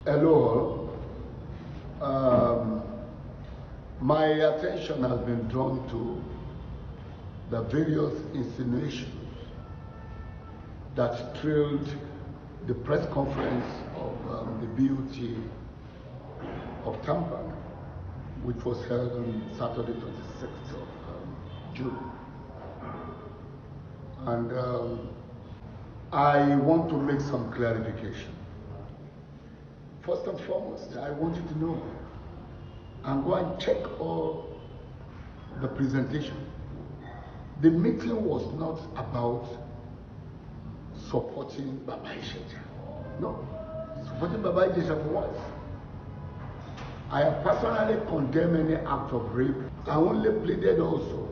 Hello. My attention has been drawn to the various insinuations that trailed the press conference of the BUT of Tampa, which was held on Saturday, 26th of June. And I want to make some clarification. First and foremost, I want you to know and go and check all the presentation. The meeting was not about supporting Baba Ijesha. No. Supporting Baba Ijesha for what? I have personally condemned any act of rape. I only pleaded also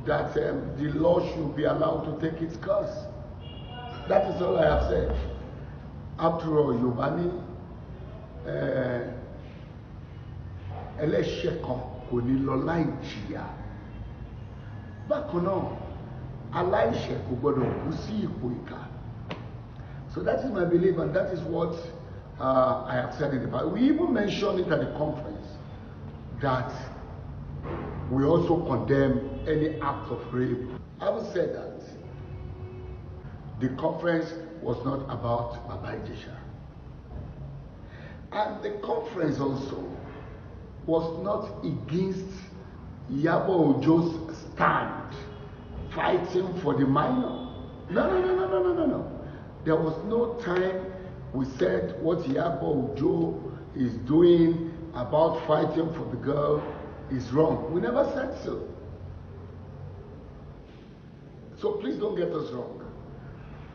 that the law should be allowed to take its course. That is all I have said. After all, Yobani, ẹlẹ́ṣẹ̀ kan kò ní lọ láì jìyà. Bákan náà, aláìṣẹ̀ kò gbọdọ̀ kú sí ipò ìkà. So that is my belief, and that is what I have said in the past. We even mentioned it at the conference that we also condemn any act of rape. Having said that, the conference was not about Baba Ijesha. And the conference also was not against Iyabo Ojo's stand, fighting for the minor. No. There was no time we said what Iyabo Ojo is doing about fighting for the girl is wrong. We never said so. So please don't get us wrong.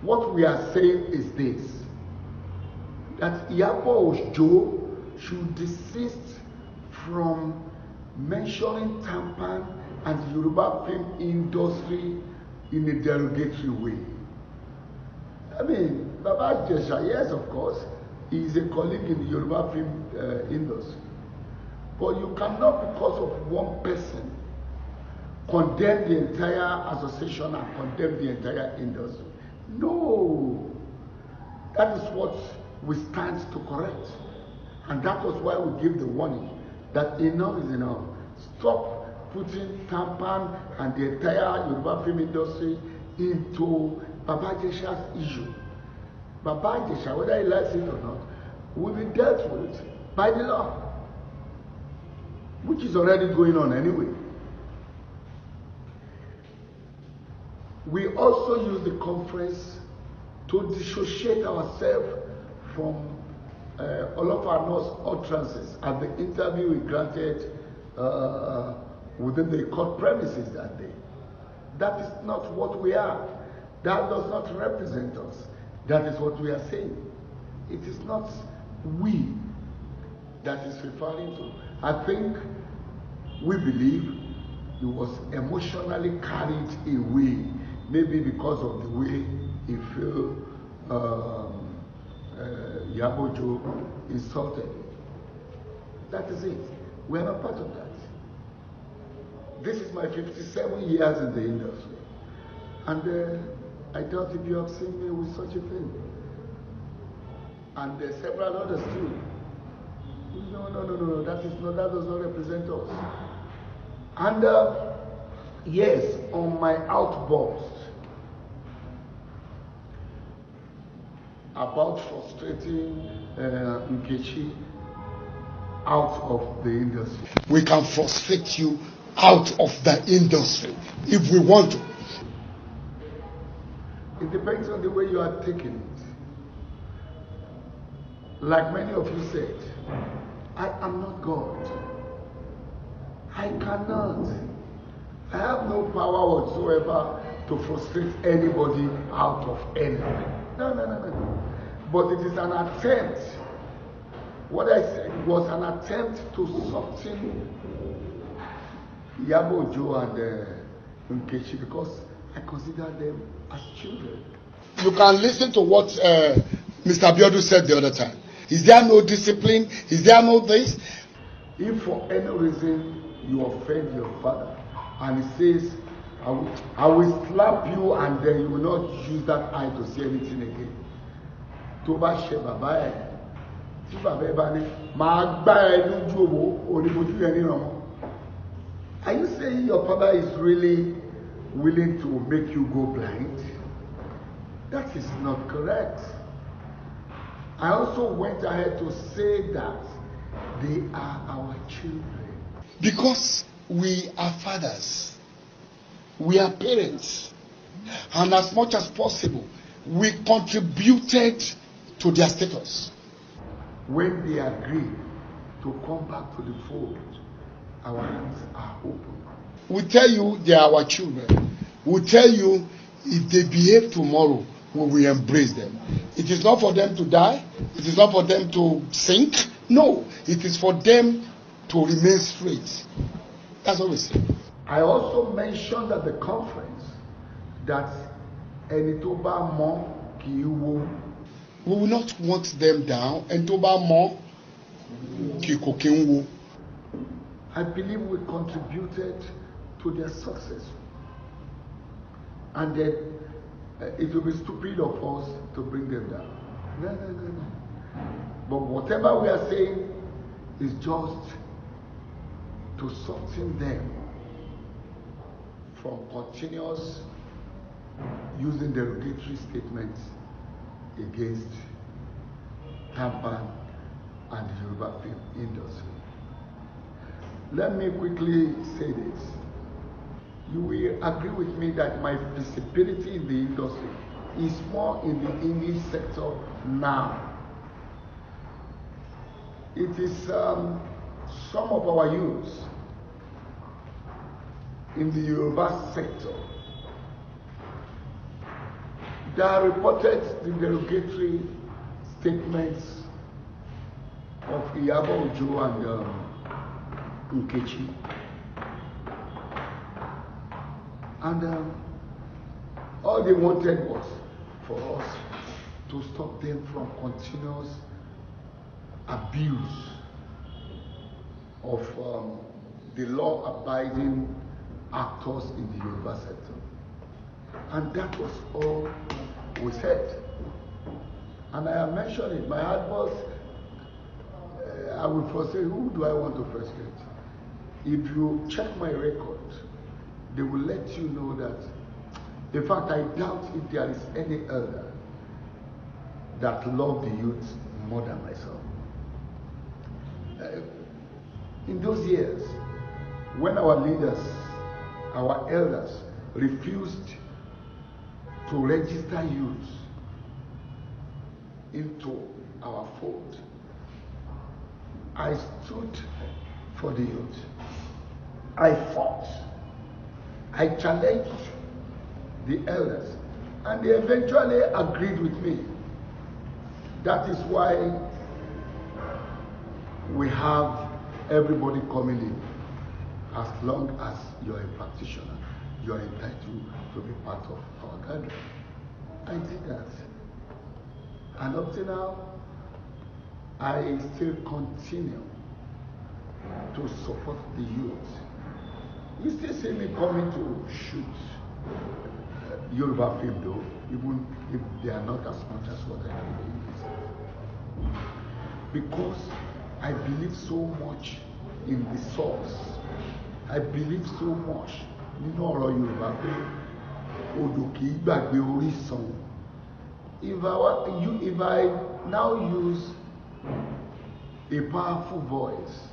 What we are saying is this: that Iyabo Ojo should desist from mentioning Tampan and the Yoruba film industry in a derogatory way. I mean, Baba Ijesha, yes, of course, he is a colleague in the Yoruba film industry. But you cannot, because of one person, condemn the entire association and condemn the entire industry. No. That is what we stand to correct. And that was why we gave the warning that enough is enough. Stop putting Tampan and the entire Yoruba film industry into Baba Ijesha's issue. Baba Ijesha, whether he likes it or not, will be dealt with by the law, which is already going on anyway. We also use the conference to dissociate ourselves from all of our nurse utterances at the interview we granted within the court premises that day. That is not what we are. That does not represent us. That is what we are saying. It is not we that is referring to. I think we believe he was emotionally carried away, maybe because of the way he felt Iyabo Ojo insulted. That is it. We are not part of that. This is my 57 years in the industry. And I doubt if you have seen me with such a thing. And several others too. No. That does not represent us. And yes, on my outburst about frustrating Nkechi out of the industry. We can frustrate you out of the industry if we want to. It depends on the way you are taking it. Like many of you said, I am not God. I cannot. I have no power whatsoever to frustrate anybody out of anything. No. But it is an attempt. What I said was an attempt to soften Iyabo Ojo and Nkechi, because I consider them as children. You can listen to what Mr. Abiodun said the other time. Is there no discipline? Is there no this? If for any reason you offend your father and he says, I will slap you and then you will not use that eye to see anything again. Tó bá ṣe bàbá ẹ̀ Are you saying your father is really willing to make you go blind? That is not correct. I also went ahead to say that they are our children. Because we are fathers, we are parents, and as much as possible, we contributed to their status. When they agree to come back to the fold, our hands are open. We tell you they are our children. We tell you if they behave tomorrow, we will embrace them. It is not for them to die. It is not for them to sink. No, it is for them to remain straight. That's what we say. I also mentioned at the conference that Enitoba Mo Kiwo. We will not want them down. Enitoba Mo Kikokenwo. I believe we contributed to their success. And then it will be stupid of us to bring them down. No. But whatever we are saying is just to soften them from continuous using derogatory statements against Tampan and the Yoruba film industry. Let me quickly say this. You will agree with me that my visibility in the industry is more in the English sector now. It is some of our youths in the Yoruba sector that reported the derogatory statements of Iyabo and Nkechi. And all they wanted was for us to stop them from continuous abuse of the law-abiding actors in the Yoruba sector. And that was all we said. And I have mentioned it. My advice, I will frustrate. Who do I want to frustrate? If you check my record, they will let you know that, in fact, I doubt if there is any elder that loved the youth more than myself. In those years, when our leaders, our elders, refused to register youth into our fold, I stood for the youth. I fought. I challenged the elders, and they eventually agreed with me. That is why we have everybody coming in. As long as you're a practitioner, you're entitled to be part of our gathering. I did that. And up to now, I still continue to support the youth. You still see me coming to shoot Yoruba film though, even if they are not as much as what I do. Because I believe so much in the source. I believe so much nínú ọ̀rọ̀ Yorùbá pé odò kì í gbàgbé orísun. If I now use a powerful voice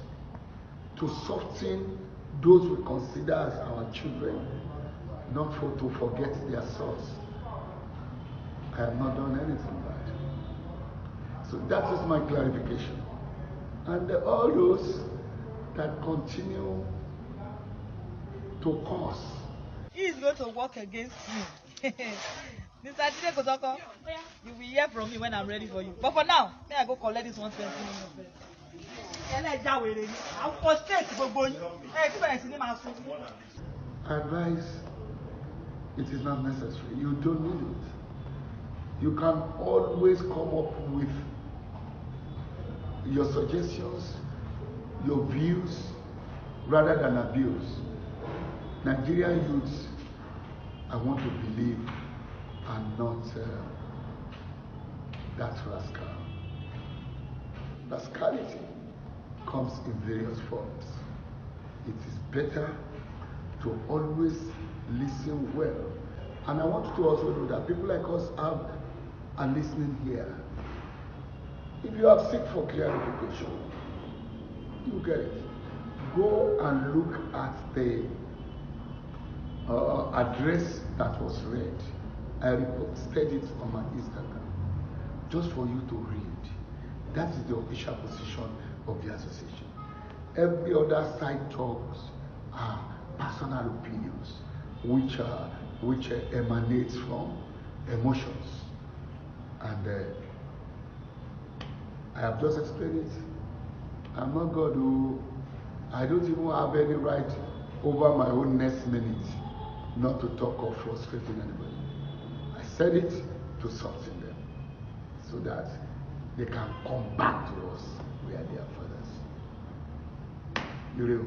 to soften those we consider as our children, not to forget their source, I have not done anything bad. So that is my clarification. And all those that continue to cause. He is going to work against you. Mr. Jide Kosoko, you will hear from me when I'm ready for you. But for now, may I go collect this 120 million. I'll frustrate I advise it is not necessary. You don't need it. You can always come up with your suggestions, your views, rather than abuse. Nigerian youths, I want to believe, are not that rascal. Rascality comes in various forms. It is better to always listen well. And I want you to also know that people like us are listening here. If you have seek for clarification, you get it. Go and look at the address that was read. I posted it on my Instagram just for you to read. That is the official position of the association. Every other side talks are personal opinions, which emanates from emotions, and I have just explained it. I'm not God who I don't even have any right over my own next minute not to talk of frustrating anybody. I said it to soften them so that they can come back to us where they are fathers. You know.